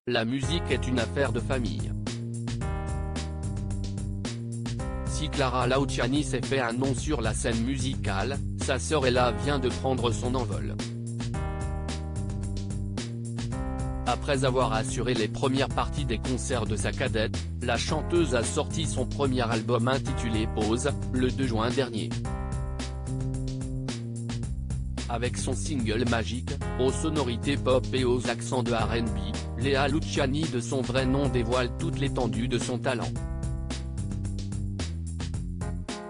La musique est une affaire de famille. Si Clara Luciani s'est fait un nom sur la scène musicale, sa sœur Ella vient de prendre son envol. Après avoir assuré les premières parties des concerts de sa cadette, la chanteuse a sorti son premier album intitulé Pause, le 2 juin dernier. Avec son single magique, aux sonorités pop et aux accents de R&B, Léa Luciani de son vrai nom dévoile toute l'étendue de son talent.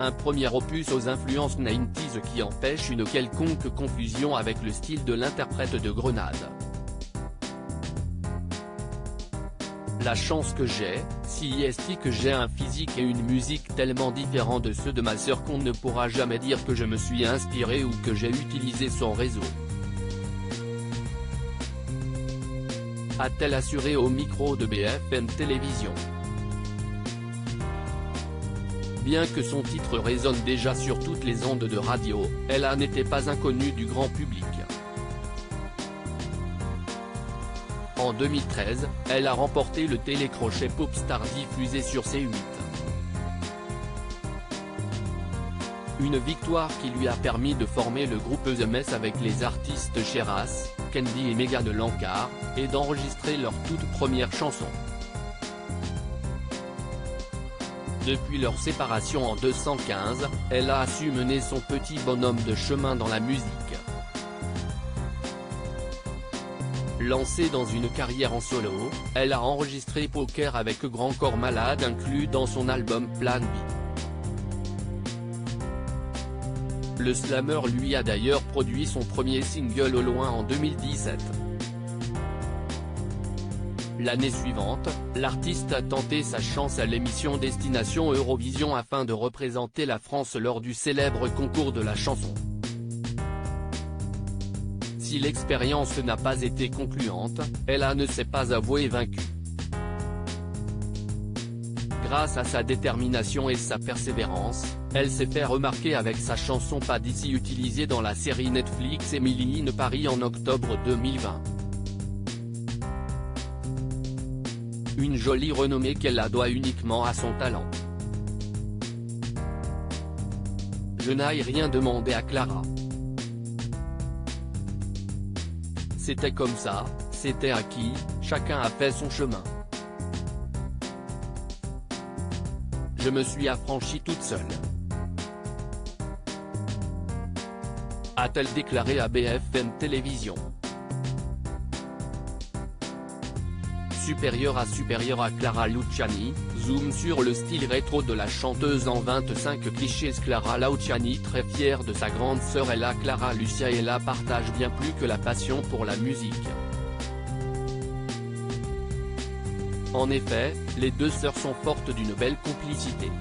Un premier opus aux influences 90s qui empêche une quelconque confusion avec le style de l'interprète de Grenade. La chance que j'ai, si est que j'ai un physique et une musique tellement différents de ceux de ma sœur qu'on ne pourra jamais dire que je me suis inspiré ou que j'ai utilisé son réseau. A-t-elle assuré au micro de BFM Télévision. Bien que son titre résonne déjà sur toutes les ondes de radio, Ella n'était pas inconnue du grand public. En 2013, elle a remporté le télécrochet Popstar diffusé sur C8. Une victoire qui lui a permis de former le groupe The Mess avec les artistes Sheraz, Candy et Meghan Lankar, et d'enregistrer leur toute première chanson. Depuis leur séparation en 2015, elle a su mener son petit bonhomme de chemin dans la musique. Lancée dans une carrière en solo, elle a enregistré Poker avec Grand Corps Malade inclus dans son album Plan B. Le slammer lui a d'ailleurs produit son premier single au loin en 2017. L'année suivante, l'artiste a tenté sa chance à l'émission Destination Eurovision afin de représenter la France lors du célèbre concours de la chanson. Si l'expérience n'a pas été concluante, Ella ne s'est pas avouée vaincue. Grâce à sa détermination et sa persévérance, elle s'est fait remarquer avec sa chanson Pas d'ici utilisée dans la série Netflix Emily in Paris en octobre 2020. Une jolie renommée qu'elle la doit uniquement à son talent. Je n'ai rien demandé à Clara. C'était comme ça, c'était acquis, chacun a fait son chemin. Je me suis affranchie toute seule. A-t-elle déclaré à BFM Télévision. Supérieur à Clara Luciani, zoom sur le style rétro de la chanteuse en 25 clichés. Clara Luciani très fière de sa grande sœur Ella. Clara Lucia partage bien plus que la passion pour la musique. En effet, les deux sœurs sont fortes d'une belle complicité.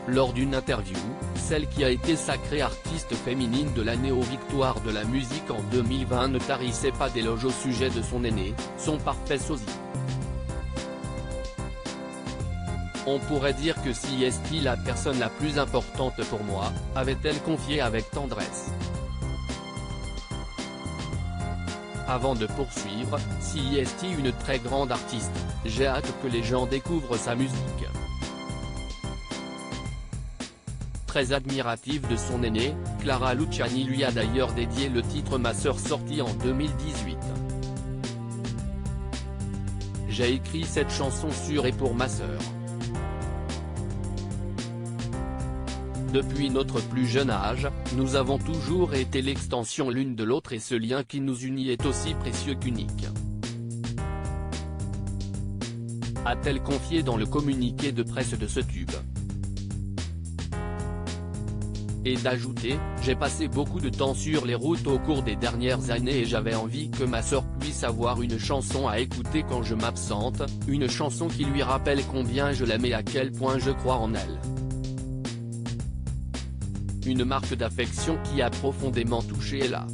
Lors d'une interview, celle qui a été sacrée artiste féminine de l'année aux Victoires de la musique en 2020 ne tarissait pas d'éloges au sujet de son aîné, son parfait sosie. On pourrait dire que si est la personne la plus importante pour moi, avait-elle confié avec tendresse. Avant de poursuivre, si est une très grande artiste, j'ai hâte que les gens découvrent sa musique. Très admirative de son aîné, Clara Luciani lui a d'ailleurs dédié le titre Ma sœur sorti en 2018. J'ai écrit cette chanson sur et pour ma sœur. Depuis notre plus jeune âge, nous avons toujours été l'extension l'une de l'autre et ce lien qui nous unit est aussi précieux qu'unique. A-t-elle confié dans le communiqué de presse de ce tube. Et d'ajouter, j'ai passé beaucoup de temps sur les routes au cours des dernières années et j'avais envie que ma sœur puisse avoir une chanson à écouter quand je m'absente, une chanson qui lui rappelle combien je l'aime et à quel point je crois en elle. Une marque d'affection qui a profondément touché Ella.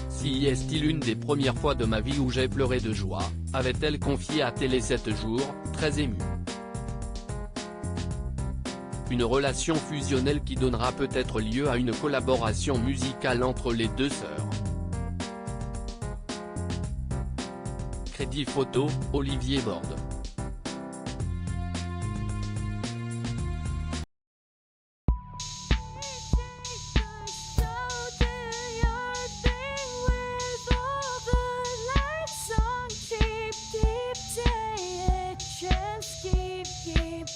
Si est-il une des premières fois de ma vie où j'ai pleuré de joie, avait-elle confié à Télé 7 jours, très émue. Une relation fusionnelle qui donnera peut-être lieu à une collaboration musicale entre les deux sœurs. Crédit photo, Olivier Borde. Keep